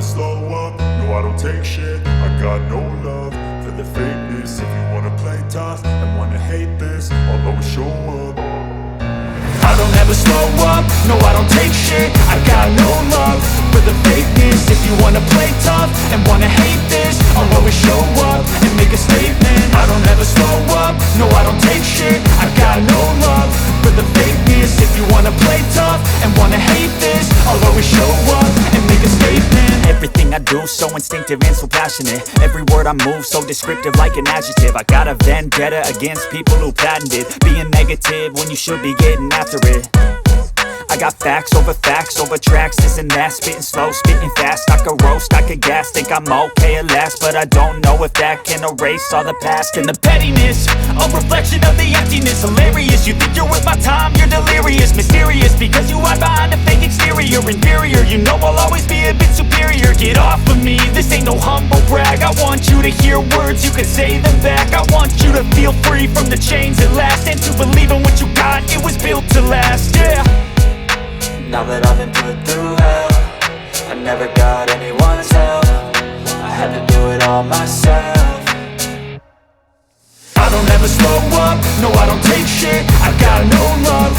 slow up, no I don't take shit. I got no love for the fakeness. If you wanna play tough and wanna hate this, I'll always show up. I don't ever slow up, no I don't take shit. I got no love for the fakeness. If you wanna play tough and wanna hate this, I'll always show up and make a statement. I don't ever slow up, no I don't take shit. I got no love for the fakeness. If you wanna play tough and wanna hate this, I'll always show up and make a statement. Everything I do so instinctive and so passionate. Every word I move so descriptive like an adjective. I got a vendetta against people who patented being negative when you should be getting after it. I got facts over tracks, this and that. Spitting slow, spitting fast, I could roast, I could gas. Think I'm okay at last, but I don't know if that can erase all the past. And the pettiness, a reflection of the emptiness. Hilarious, you think you're worth my time, you're delirious. Mysterious, because you hide behind a fake exterior. Inferior, you know I'll always be a bit superior. Get off of me, this ain't no humble brag. I want you to hear words, you can say them back. I want you to feel free from the chains at last, and to believe in what you got, it was built to last, yeah. Now that I've been put through hell, I never got anyone's help. I had to do it all myself. I don't ever slow up, no I don't take shit. I got no love